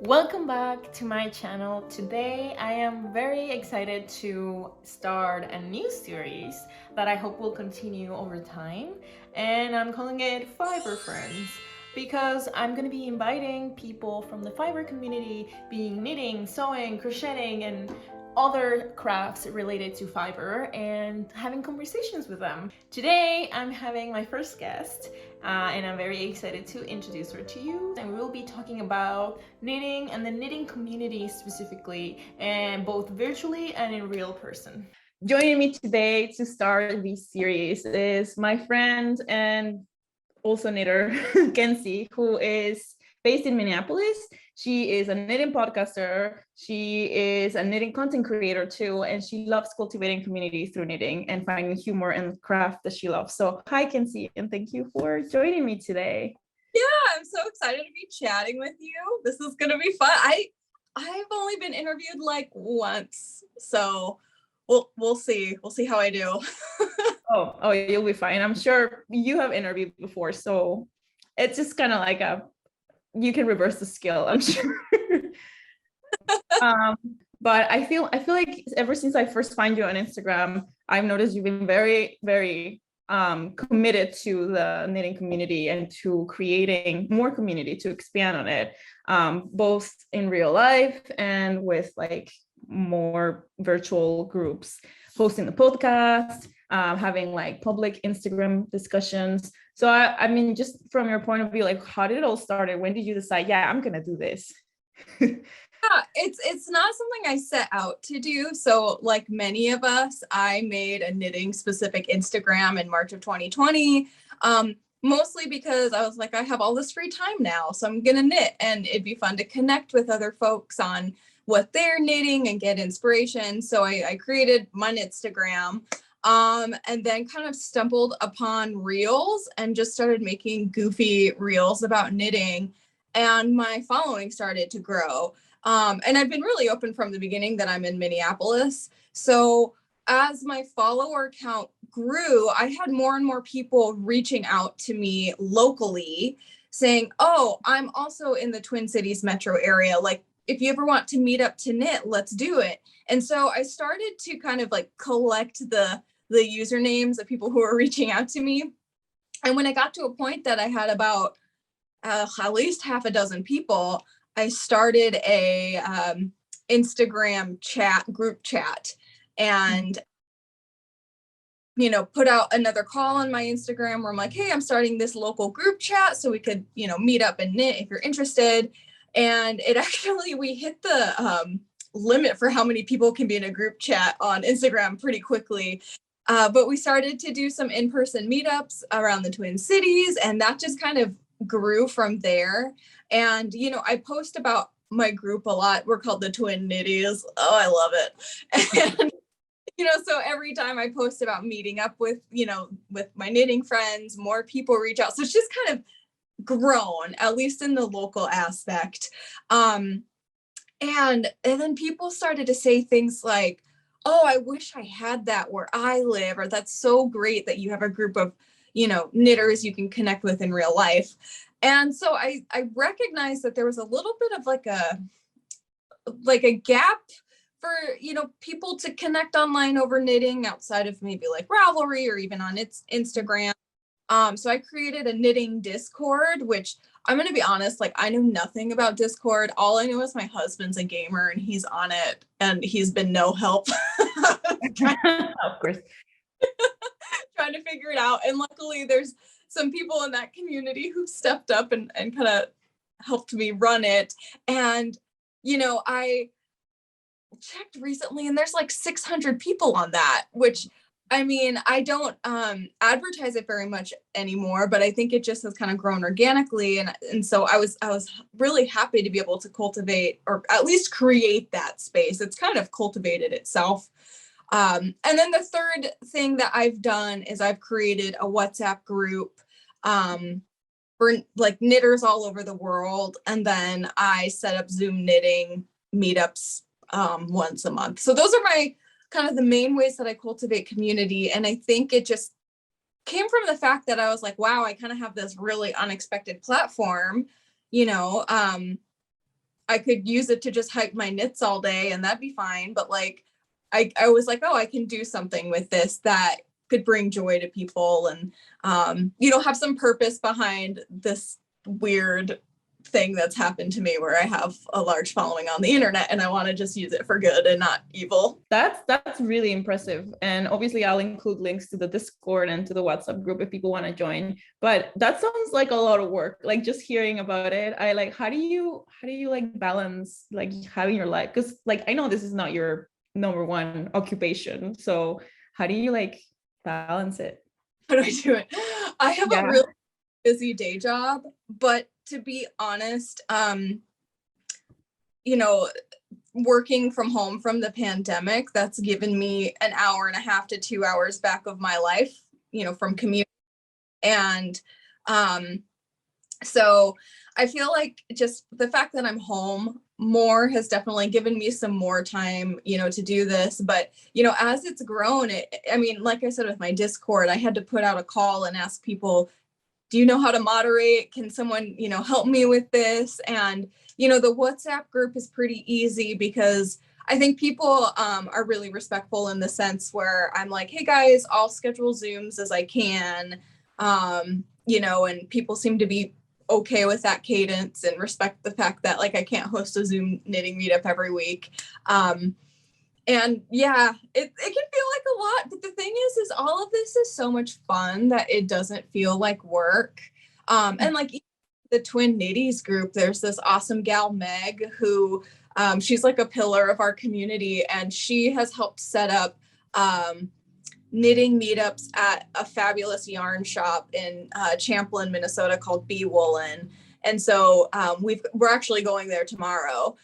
Welcome back to my channel. Today I am very excited to start a new series that I hope will continue over time, and I'm calling it Fiverr Friends because I'm going to be inviting people from the Fiverr community, being knitting, sewing, crocheting, and other crafts related to Fiverr, and having conversations with them. Today I'm having my first guest, and I'm very excited to introduce her to you. And we will be talking about knitting and the knitting community specifically, and both virtually and in real person. Joining me today to start this series is my friend and also knitter, Kenzie, who is based in Minneapolis. She is a knitting podcaster. She is a knitting content creator too, and she loves cultivating community through knitting and finding humor and craft that she loves. So hi, Kenzie, and thank you for joining me today. Yeah, I'm so excited to be chatting with you. This is gonna be fun. I've only been interviewed like once, so we'll see. We'll see how I do. Oh, you'll be fine. I'm sure you have interviewed before, so it's just kind of like you can reverse the skill, I'm sure. But I feel like ever since I first find you on Instagram, I've noticed you've been very, very committed to the knitting community and to creating more community to expand on it, both in real life and with like more virtual groups, hosting the podcast, having like public Instagram discussions. So I mean, just from your point of view, like how did it all started? When did you decide, yeah, I'm gonna do this? Yeah, it's not something I set out to do. So like many of us, I made a knitting specific Instagram in March of 2020. Mostly because I was like, I have all this free time now, so I'm gonna knit, and it'd be fun to connect with other folks on what they're knitting and get inspiration. So I created my Instagram, and then kind of stumbled upon reels and just started making goofy reels about knitting, and my following started to grow. And I've been really open from the beginning that I'm in Minneapolis. So as my follower count grew, I had more and more people reaching out to me locally saying, oh, I'm also in the Twin Cities metro area. Like, if you ever want to meet up to knit, let's do it. And so I started to kind of like collect the usernames of people who were reaching out to me. And when I got to a point that I had about at least half a dozen people, I started a Instagram group chat, and put out another call on my Instagram where I'm like, hey, I'm starting this local group chat so we could meet up and knit if you're interested. And it actually, we hit the limit for how many people can be in a group chat on Instagram pretty quickly. But we started to do some in-person meetups around the Twin Cities, and that just kind of grew from there. And I post about my group a lot. We're called the Twin Knitties. Oh, I love it. And so every time I post about meeting up with my knitting friends, more people reach out. So it's just kind of grown, at least in the local aspect. And then people started to say things like, oh, I wish I had that where I live, or that's so great that you have a group of knitters you can connect with in real life. And so I recognized that there was a little bit of like a gap for people to connect online over knitting outside of maybe like Ravelry or even on its Instagram. So I created a knitting Discord, which I'm going to be honest, like I know nothing about Discord. All I know is my husband's a gamer and he's on it, and he's been no help. Of course. Trying to figure it out. And luckily there's some people in that community who stepped up and kind of helped me run it. And, I checked recently and there's like 600 people on that, which I mean, I don't advertise it very much anymore, but I think it just has kind of grown organically. And so I was really happy to be able to cultivate, or at least create, that space. It's kind of cultivated itself. And then the third thing that I've done is I've created a WhatsApp group for like knitters all over the world. And then I set up Zoom knitting meetups once a month. So those are my kind of the main ways that I cultivate community. And I think it just came from the fact that I was like, wow, I kind of have this really unexpected platform. I could use it to just hype my knits all day and that'd be fine. But like, I was like, oh, I can do something with this that could bring joy to people and, have some purpose behind this weird thing that's happened to me where I have a large following on the internet and I want to just use it for good and not evil. That's really impressive. And obviously I'll include links to the Discord and to the WhatsApp group if people want to join. But that sounds like a lot of work. Like just hearing about it, I like, how do you like balance like having your life? Because like I know this is not your number one occupation. So how do you like balance it? How do I do it? I have a really busy day job, but to be honest, working from home from the pandemic, that's given me an hour and a half to 2 hours back of my life, from commute. And so I feel like just the fact that I'm home more has definitely given me some more time, to do this. But, as it's grown, like I said, with my Discord, I had to put out a call and ask people, do you know how to moderate? Can someone, help me with this? And, the WhatsApp group is pretty easy because I think people are really respectful in the sense where I'm like, hey guys, I'll schedule Zooms as I can, and people seem to be okay with that cadence and respect the fact that like I can't host a Zoom knitting meetup every week. And yeah, it can feel like a lot, but the thing is all of this is so much fun that it doesn't feel like work. And like the Twin Knitties group, there's this awesome gal, Meg, who she's like a pillar of our community, and she has helped set up knitting meetups at a fabulous yarn shop in Champlin, Minnesota called Bee Woolen. And so we're actually going there tomorrow.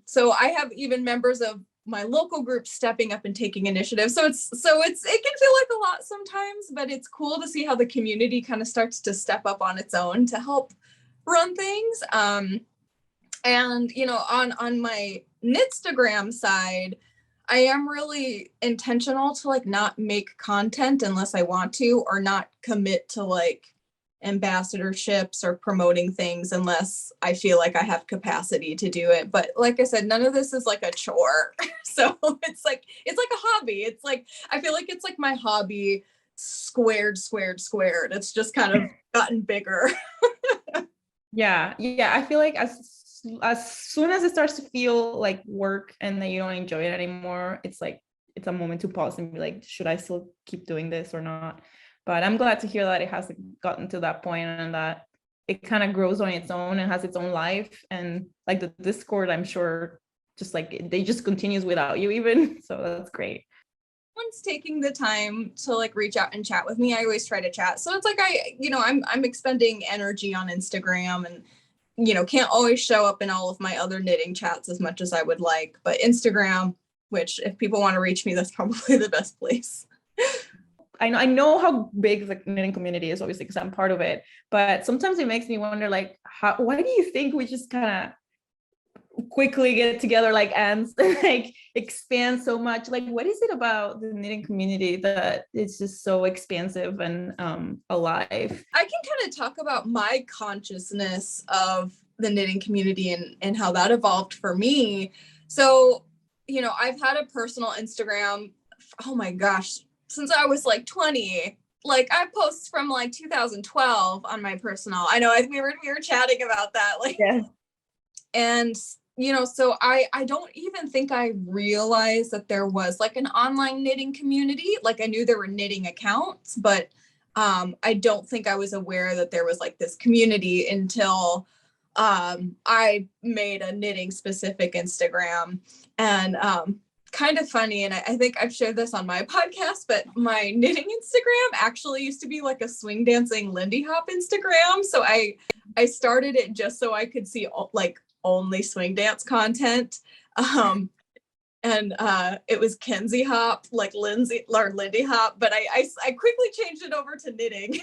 So I have even members of my local group stepping up and taking initiative. So it can feel like a lot sometimes, but it's cool to see how the community kind of starts to step up on its own to help run things. And on my Knitstagram side, I am really intentional to like not make content unless I want to, or not commit to like ambassadorships or promoting things unless I feel like I have capacity to do it. But like I said, none of this is like a chore. So it's like a hobby. It's like, I feel like it's like my hobby squared. It's just kind of gotten bigger. Yeah. I feel like as soon as it starts to feel like work and that you don't enjoy it anymore, it's like it's a moment to pause and be like, should I still keep doing this or not? But I'm glad to hear that it has gotten to that point and that it kind of grows on its own and has its own life. And like the Discord, I'm sure just like they just continues without you even. So that's great. Someone's taking the time to like reach out and chat with me, I always try to chat. So it's like I'm expending energy on Instagram and can't always show up in all of my other knitting chats as much as I would like, but Instagram, which if people want to reach me, that's probably the best place. I know how big the knitting community is, obviously, because I'm part of it. But sometimes it makes me wonder, like, why do you think we just kind of quickly get together like ants and like expand so much? Like, what is it about the knitting community that it's just so expansive and alive? I can kind of talk about my consciousness of the knitting community and how that evolved for me. So, I've had a personal Instagram, oh my gosh, since I was like 20. Like I post from like 2012 on my personal. I know we were chatting about that. Like, yeah. And so I don't even think I realized that there was like an online knitting community. Like I knew there were knitting accounts, but I don't think I was aware that there was like this community until I made a knitting specific Instagram. And kind of funny, and I think I've shared this on my podcast, but my knitting Instagram actually used to be like a swing dancing Lindy Hop Instagram. So I started it just so I could see like only swing dance content. And it was Kenzie Hop, like Lindy Hop, but I quickly changed it over to knitting.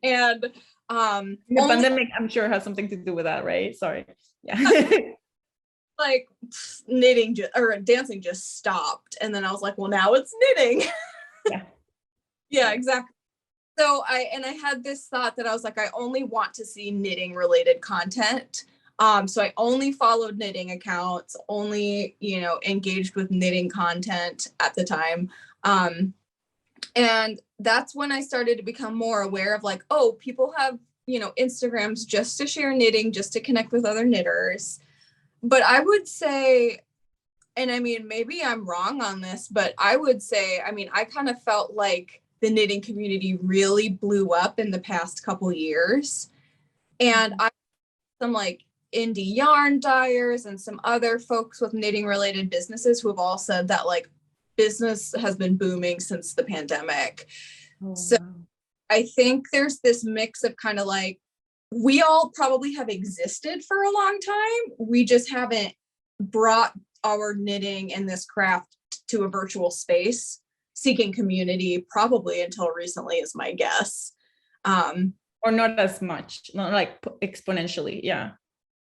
And the pandemic, I'm sure, has something to do with that, right? Sorry. Yeah. Like knitting or dancing just stopped, and then I was like, well, now it's knitting. Yeah, exactly. So I had this thought that I was like, I only want to see knitting related content. So I only followed knitting accounts, only, engaged with knitting content at the time. And that's when I started to become more aware of like, oh, people have, Instagrams just to share knitting, just to connect with other knitters. But I would say, and I mean, maybe I'm wrong on this, but I would say, I kind of felt like the knitting community really blew up in the past couple years. And I some like indie yarn dyers and some other folks with knitting related businesses who have all said that like business has been booming since the pandemic. Oh, So wow. I think there's this mix of kind of like, we all probably have existed for a long time. We just haven't brought our knitting and this craft to a virtual space, seeking community probably until recently is my guess. Or not as much, not like exponentially. Yeah.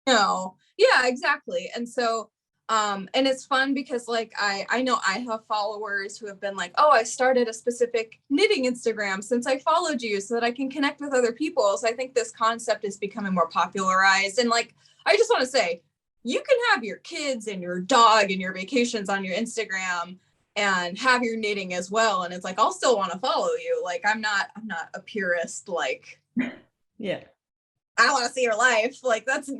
No, yeah, exactly. And so, and it's fun because like I know I have followers who have been like, oh, I started a specific knitting Instagram since I followed you so that I can connect with other people. So I think this concept is becoming more popularized. And like, I just want to say, you can have your kids and your dog and your vacations on your Instagram and have your knitting as well. And it's like, I'll still want to follow you. Like, I'm not a purist, like, Yeah. I want to see your life. Like that's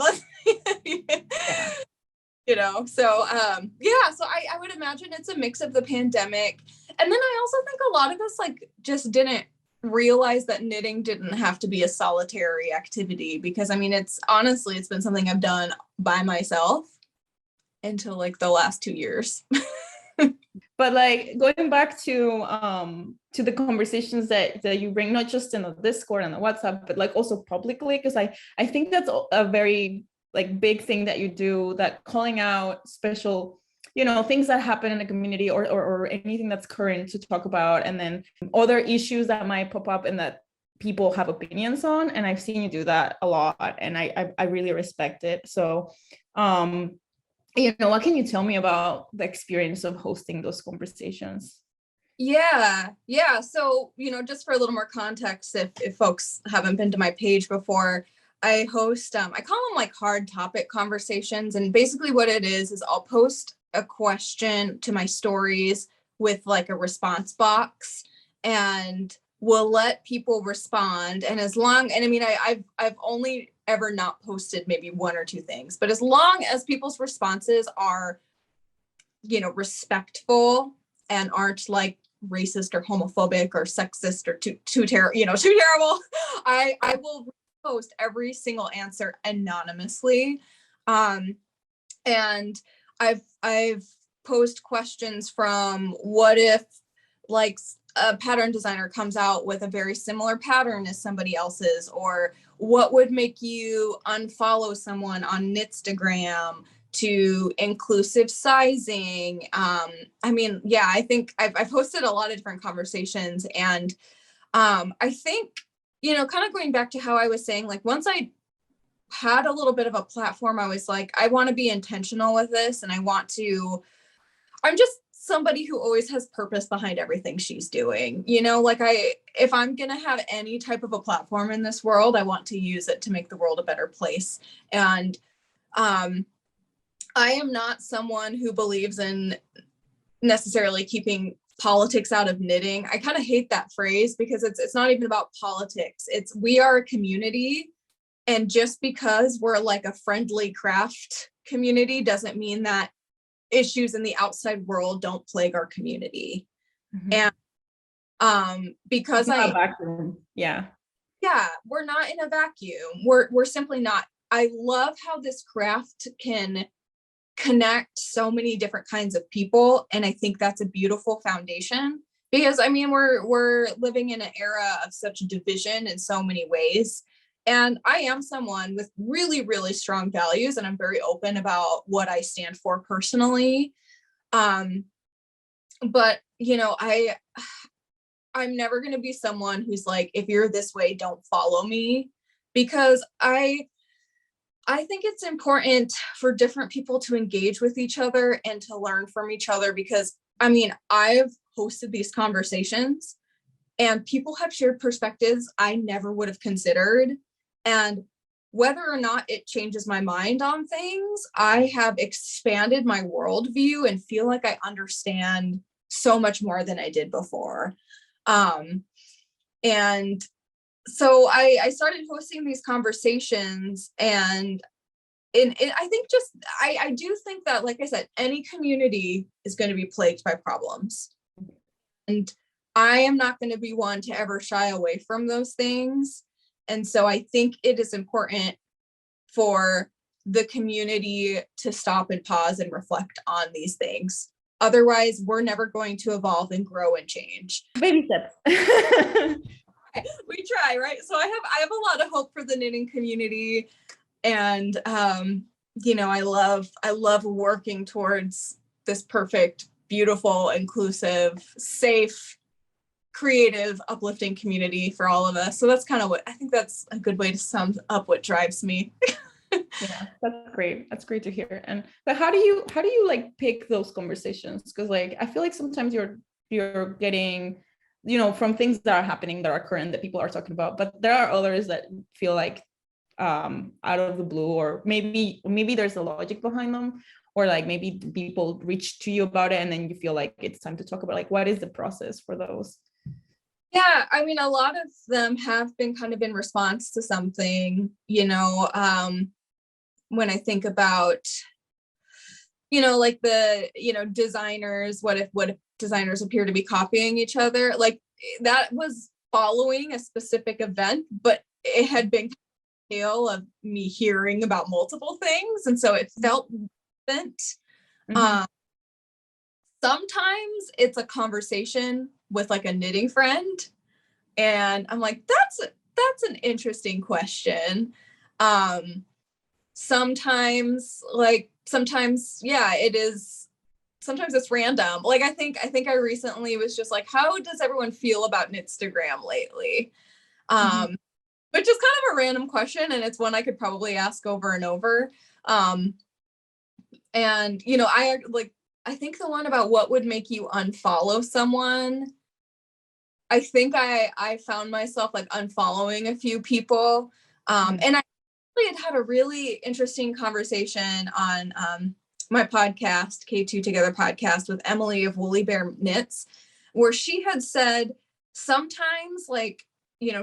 Yeah. So so I would imagine it's a mix of the pandemic. And then I also think a lot of us like just didn't realize that knitting didn't have to be a solitary activity, because it's honestly, it's been something I've done by myself until like the last 2 years. But like going back to the conversations that you bring, not just in the Discord and the WhatsApp, but like also publicly, because I think that's a very like big thing that you do, that calling out special things that happen in the community or anything that's current to talk about, and then other issues that might pop up and that people have opinions on. And I've seen you do that a lot, and I really respect it. So what can you tell me about the experience of hosting those conversations? Yeah. So, just for a little more context, if folks haven't been to my page before, I host, I call them like hard topic conversations. And basically what it is I'll post a question to my stories with like a response box, and we'll let people respond. And I've only ever not posted maybe one or two things, but as long as people's responses are, respectful and aren't like racist or homophobic or sexist or too terrible, I will post every single answer anonymously. And I've posed questions from, what if like a pattern designer comes out with a very similar pattern as somebody else's, or what would make you unfollow someone on Knitstagram, to inclusive sizing. I think I've hosted a lot of different conversations, and I think, kind of going back to how I was saying, like once I had a little bit of a platform, I was like, I want to be intentional with this, and I'm just somebody who always has purpose behind everything she's doing. If I'm going to have any type of a platform in this world, I want to use it to make the world a better place. And I am not someone who believes in necessarily keeping politics out of knitting. I kind of hate that phrase, because it's not even about politics. We are a community. And just because we're like a friendly craft community doesn't mean that issues in the outside world don't plague our community. Mm-hmm. And because yeah, we're not in a vacuum. We're simply not. I love how this craft can connect so many different kinds of people, and I think that's a beautiful foundation, because we're living in an era of such division in so many ways. And I am someone with really, really strong values, and I'm very open about what I stand for personally. But I'm never going to be someone who's like, if you're this way, don't follow me, because I think it's important for different people to engage with each other and to learn from each other, because I've hosted these conversations and people have shared perspectives I never would have considered. And whether or not it changes my mind on things, I have expanded my worldview and feel like I understand so much more than I did before. And so I started hosting these conversations, and I think I do think that, like I said, any community is going to be plagued by problems. And I am not going to be one to ever shy away from those things. And so I think it is important for the community to stop and pause and reflect on these things. Otherwise, we're never going to evolve and grow and change. Baby steps. We try, right? So I have a lot of hope for the knitting community. And I love working towards this perfect, beautiful, inclusive, safe, creative, uplifting community for all of us. So that's kind of what I think, that's a good way to sum up what drives me. Yeah, that's great. That's great to hear. But how do you like pick those conversations? Because like I feel like sometimes you're getting, from things that are happening that are current that people are talking about, but there are others that feel like out of the blue, or maybe there's a logic behind them, or like maybe people reach to you about it and then you feel like it's time to talk about, like, what is the process for those? Yeah, I mean, a lot of them have been kind of in response to something, when I think about, like the, designers, what if designers appear to be copying each other? Like, that was following a specific event, but it had been a tale of me hearing about multiple things. And so it felt different. Mm-hmm. Sometimes it's a conversation with like a knitting friend, and I'm like, that's an interesting question. Sometimes yeah, it is. Sometimes it's random. Like I think I recently was just like, how does everyone feel about Knitstagram lately? Mm-hmm. Which is kind of a random question, and it's one I could probably ask over and over. And I think the one about what would make you unfollow someone, I think I found myself like unfollowing a few people. And I had a really interesting conversation on my podcast, K2 Together podcast, with Emily of Woolly Bear Knits, where she had said sometimes, like,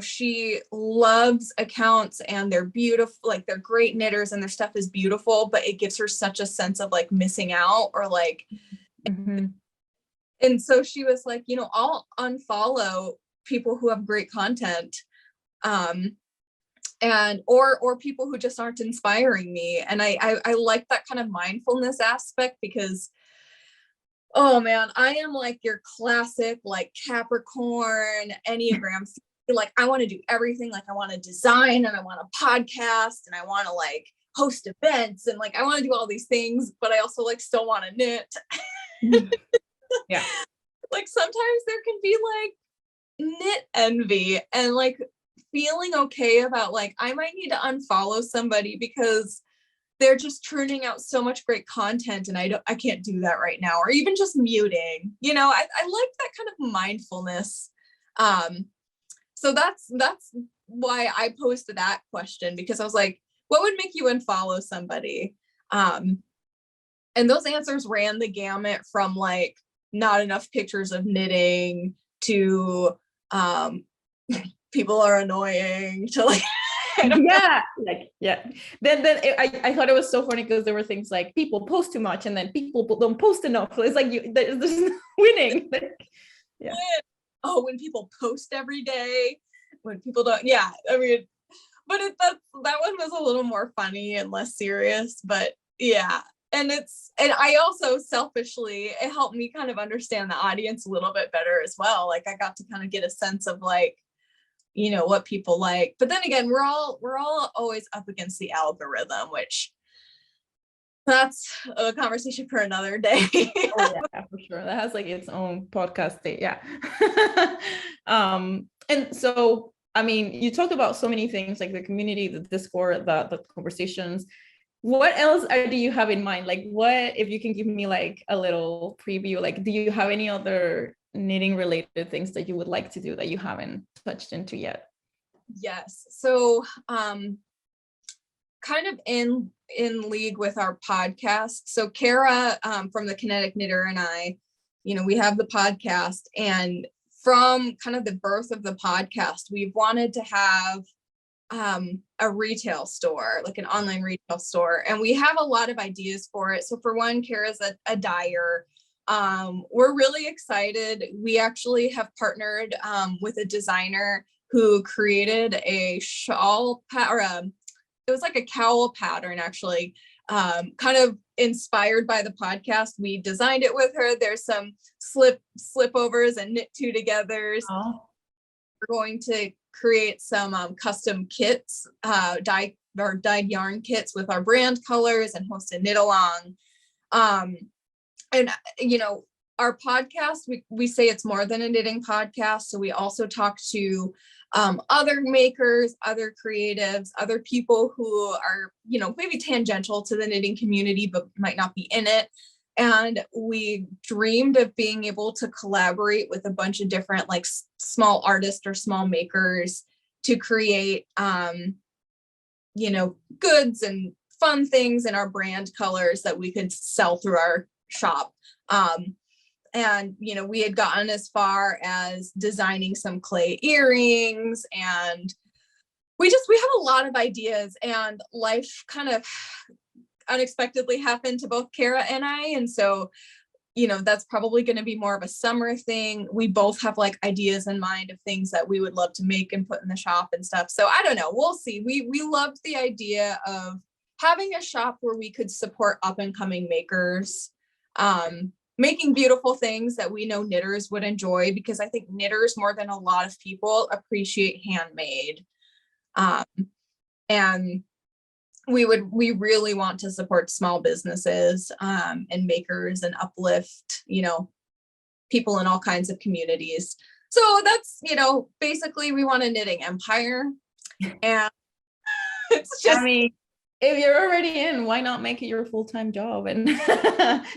she loves accounts and they're beautiful, like they're great knitters and their stuff is beautiful, but it gives her such a sense of like missing out, or like, Mm-hmm. and so she was like, I'll unfollow people who have great content, and or people who just aren't inspiring me. And I like that kind of mindfulness aspect, because, oh man, I am like your classic like Capricorn Enneagram. Like, I want to do everything. Like, I want to design, and I want to podcast, and I want to like host events, and like I want to do all these things, but I also like still want to knit. Yeah. Like sometimes there can be like knit envy, and like feeling okay about like, I might need to unfollow somebody because they're just churning out so much great content and I can't do that right now, or even just muting. I like that kind of mindfulness. So that's why I posted that question, because I was like, what would make you unfollow somebody? And those answers ran the gamut from like not enough pictures of knitting to people are annoying to like, yeah, like, yeah. Then I thought it was so funny because there were things like people post too much and then people don't post enough. So it's like there's no winning. Yeah. Oh, when people post every day, when people don't, yeah, I mean, but that one was a little more funny and less serious, but yeah. And I also selfishly, it helped me kind of understand the audience a little bit better as well. Like I got to kind of get a sense of like, what people like. But then again, we're all always up against the algorithm, which that's a conversation for another day. Oh yeah, for sure. That has like its own podcast day. Yeah. And so, I mean, you talked about so many things like the community, the Discord, the conversations. What else do you have in mind? Like, what, if you can give me like a little preview, like, do you have any other knitting related things that you would like to do that you haven't touched into yet? Yes. So kind of in league with our podcast. So Kara from the Kinetic Knitter and I, we have the podcast, and from kind of the birth of the podcast, we've wanted to have a retail store, like an online retail store, and we have a lot of ideas for it. So for one, Kara's a dyer. We're really excited. We actually have partnered with a designer who created a shawl it was like a cowl pattern, actually, kind of inspired by the podcast. We designed it with her. There's some slipovers and knit two togethers. Oh. We're going to create some custom kits, dyed yarn kits with our brand colors, and host a knit along. And our podcast, we say it's more than a knitting podcast. So we also talk to other makers, other creatives, other people who are, maybe tangential to the knitting community, but might not be in it. And we dreamed of being able to collaborate with a bunch of different like small artists or small makers to create, goods and fun things in our brand colors that we could sell through our shop. And, we had gotten as far as designing some clay earrings, and we have a lot of ideas, and life kind of unexpectedly happened to both Kara and I. And so, that's probably going to be more of a summer thing. We both have like ideas in mind of things that we would love to make and put in the shop and stuff. So I don't know, we'll see. We loved the idea of having a shop where we could support up and coming makers, making beautiful things that we know knitters would enjoy, because I think knitters, more than a lot of people, appreciate handmade. And we really want to support small businesses and makers and uplift, people in all kinds of communities. So that's, basically we want a knitting empire. And it's just, if you're already in, why not make it your full-time job and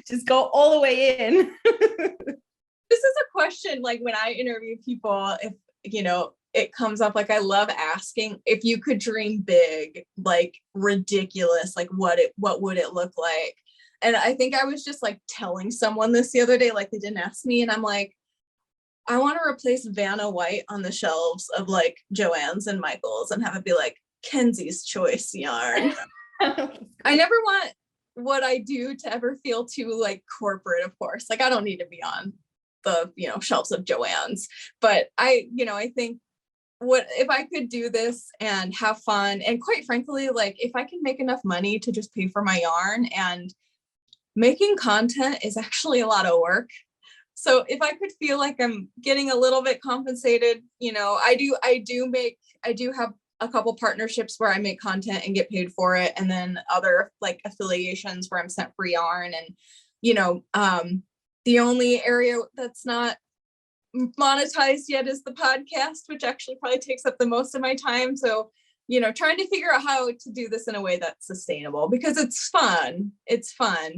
just go all the way in? This is a question, like when I interview people, if, it comes up, like I love asking, if you could dream big, like ridiculous, like what would it look like? And I think I was just like telling someone this the other day, like they didn't ask me, and I'm like, I want to replace Vanna White on the shelves of like Joann's and Michael's and have it be like Kenzie's choice yarn. I never want what I do to ever feel too like corporate, of course. Like I don't need to be on the, shelves of Joann's, but I think what if I could do this and have fun, and quite frankly, like if I can make enough money to just pay for my yarn, and making content is actually a lot of work. So if I could feel like I'm getting a little bit compensated, I do have a couple partnerships where I make content and get paid for it. And then other like affiliations where I'm sent free yarn. And, the only area that's not monetized yet is the podcast, which actually probably takes up the most of my time. So, trying to figure out how to do this in a way that's sustainable, because it's fun,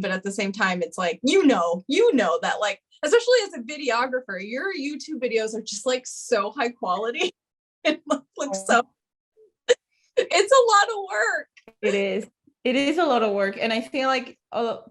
but at the same time, it's like, that like, especially as a videographer, your YouTube videos are just like so high quality. It looks so, it's a lot of work. It is a lot of work. And I feel like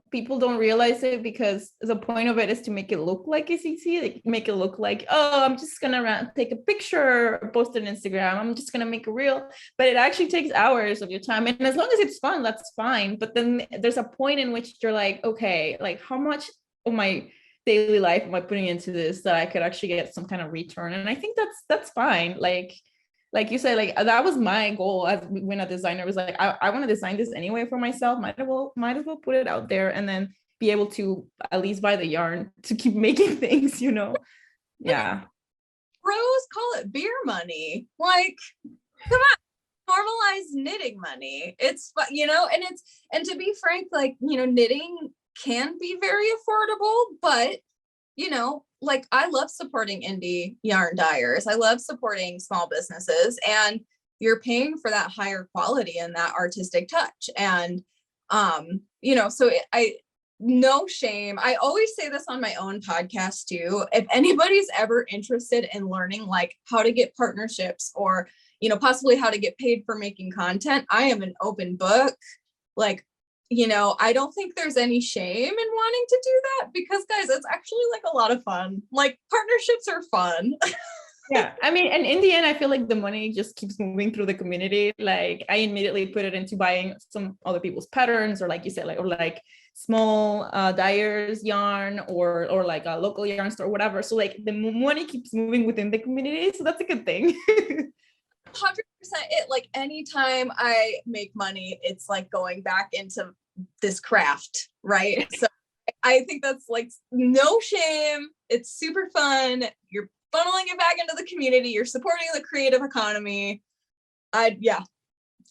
people don't realize it, because the point of it is to make it look like it's easy, like make it look like, oh, I'm just gonna take a picture, post it on Instagram, I'm just gonna make a reel. But it actually takes hours of your time. And as long as it's fun, that's fine. But then there's a point in which you're like, okay, like how much of my daily life am I putting into this that I could actually get some kind of return? And I think that's fine. Like you said, like that was my goal as when a designer was like, I want to design this anyway for myself. Might as well put it out there, and then be able to at least buy the yarn to keep making things, Yeah. Pros call it beer money. Like, come on, normalize knitting money. It's, and to be frank, like, knitting can be very affordable, but, like I love supporting indie yarn dyers. I love supporting small businesses, and you're paying for that higher quality and that artistic touch. And, so no shame. I always say this on my own podcast too. If anybody's ever interested in learning like how to get partnerships, or, possibly how to get paid for making content. I am an open book. Like, I don't think there's any shame in wanting to do that, because guys, it's actually like a lot of fun. Like, partnerships are fun. Yeah, I mean, and in the end, I feel like the money just keeps moving through the community. Like, I immediately put it into buying some other people's patterns, or like you said, like small dyers yarn, or like a local yarn store, whatever. So like the money keeps moving within the community, so that's a good thing. 100%. It, like, anytime I make money, it's like going back into this craft, right? So I think that's like no shame. It's super fun. You're funneling it back into the community. You're supporting the creative economy. Yeah,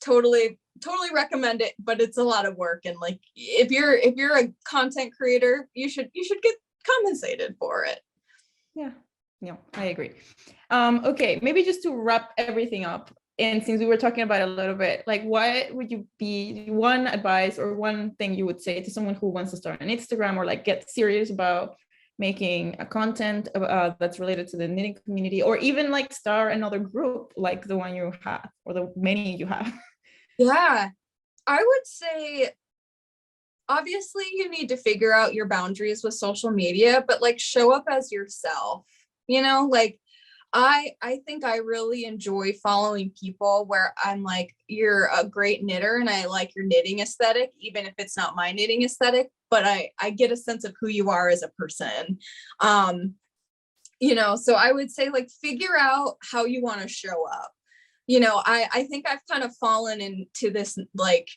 totally recommend it, but it's a lot of work. And like, if you're a content creator, you should get compensated for it. Yeah, no, I agree. Okay, maybe just to wrap everything up, and since we were talking about it a little bit, like, what would you be one advice or one thing you would say to someone who wants to start an Instagram, or like get serious about making a content that's related to the knitting community, or even like start another group like the one you have, or the many you have? Yeah, I would say, obviously you need to figure out your boundaries with social media, but like, show up as yourself. Like, I think I really enjoy following people where I'm like, you're a great knitter and I like your knitting aesthetic, even if it's not my knitting aesthetic, but I get a sense of who you are as a person. So I would say, like, figure out how you want to show up. I think I've kind of fallen into this, like,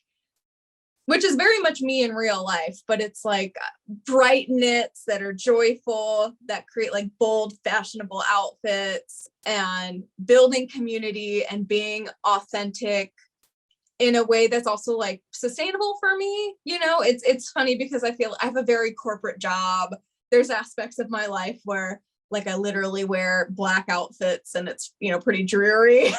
which is very much me in real life, but it's like bright knits that are joyful, that create like bold, fashionable outfits, and building community and being authentic in a way that's also like sustainable for me. It's funny because I feel I have a very corporate job. There's aspects of my life where like I literally wear black outfits and it's, pretty dreary.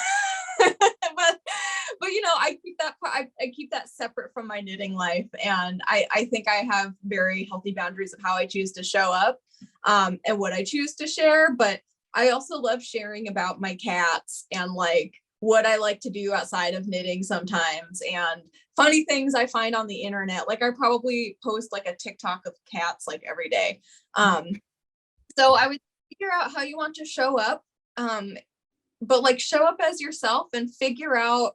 but I keep that separate from my knitting life, and I think I have very healthy boundaries of how I choose to show up, and what I choose to share. But I also love sharing about my cats and like what I like to do outside of knitting sometimes, and funny things I find on the internet. Like, I probably post like a TikTok of cats like every day. So I would figure out how you want to show up, but like, show up as yourself and figure out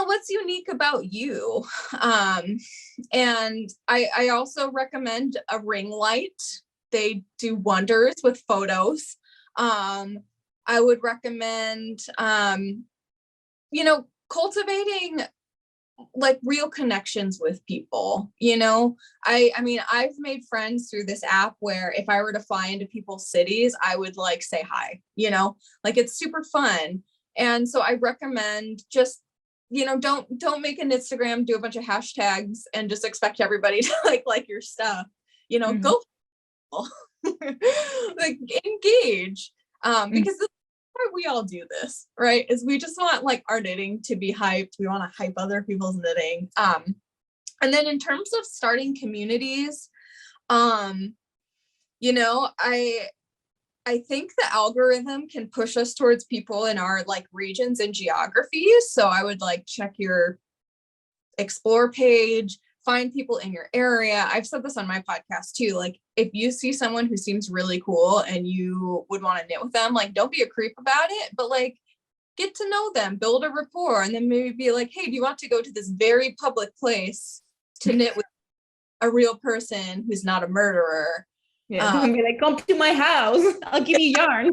what's unique about you. And I also recommend a ring light. They do wonders with photos. I would recommend cultivating like real connections with people. I mean, I've made friends through this app where if I were to fly into people's cities, I would like say hi. Like, it's super fun. And so I recommend just don't make an Instagram, do a bunch of hashtags and just expect everybody to like your stuff. Go like, engage, because this is why we all do this, right? Is we just want like our knitting to be hyped. We want to hype other people's knitting. And then in terms of starting communities, I think the algorithm can push us towards people in our like regions and geographies. So I would like check your explore page, find people in your area. I've said this on my podcast too. Like, if you see someone who seems really cool and you would want to knit with them, like, don't be a creep about it, but like, get to know them, build a rapport, and then maybe be like, hey, do you want to go to this very public place to knit with a real person who's not a murderer? Yeah, don't be like, come to my house, I'll give you yarn.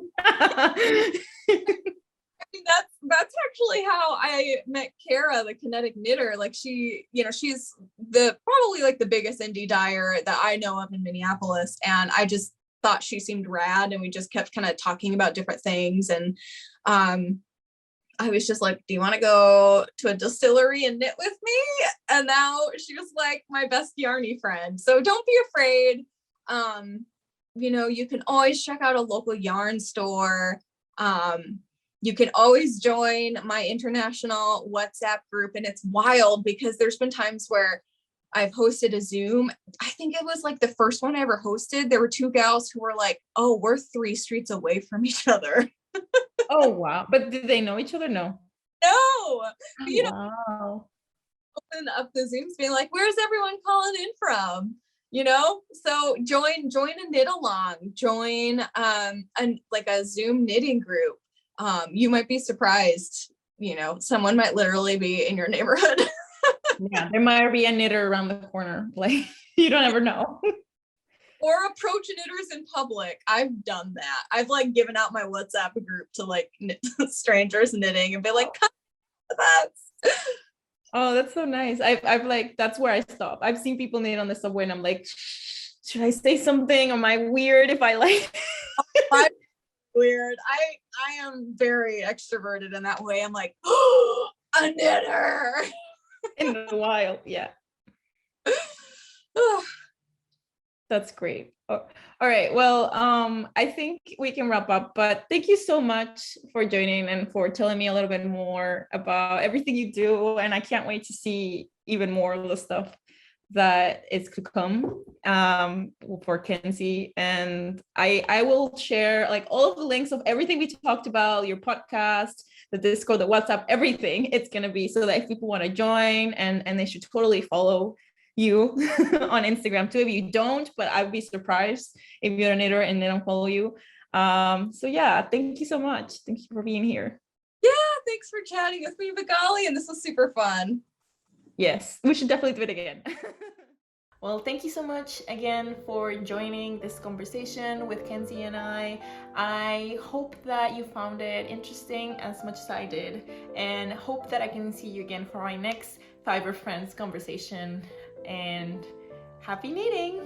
That's actually how I met Kara, the kinetic knitter. Like, she's probably like the biggest indie dyer that I know of in Minneapolis, and I just thought she seemed rad, and we just kept kind of talking about different things. And I was just like, do you want to go to a distillery and knit with me? And now she was like my best yarny friend. So don't be afraid. You can always check out a local yarn store. You can always join my international WhatsApp group. And it's wild because there's been times where I've hosted a Zoom. I think it was like the first one I ever hosted. There were two gals who were like, oh, we're 3 streets away from each other. Oh, wow. But did they know each other? No. No, but, Oh, wow. open up the Zooms being like, where's everyone calling in from? So join a knit along, join like a Zoom knitting group. You might be surprised, someone might literally be in your neighborhood. Yeah, there might be a knitter around the corner. Like, you don't ever know. Or approach knitters in public. I've done that. I've like given out my WhatsApp group to like strangers knitting and be like, come with us. Oh, that's so nice. I've like, that's where I stop. I've seen people knit on the subway and I'm like, should I say something? Am I weird if I like? I'm weird. I am very extroverted in that way. I'm like, oh, a knitter. In the wild, yeah. That's great. All right. Well, I think we can wrap up, but thank you so much for joining and for telling me a little bit more about everything you do. And I can't wait to see even more of the stuff that is to come for Kenzie. And I will share like all of the links of everything we talked about, your podcast, the Discord, the WhatsApp, everything. It's going to be so that if people want to join and they should totally follow you on Instagram too. If you don't, but I would be surprised if you're a knitter and they don't follow you. So yeah, thank you so much. Thank you for being here. Yeah, thanks for chatting with me, Magali, and this was super fun. Yes, we should definitely do it again. Well, thank you so much again for joining this conversation with Kenzie and I. I hope that you found it interesting as much as I did, and hope that I can see you again for my next Fiverr Friends conversation. And happy knitting!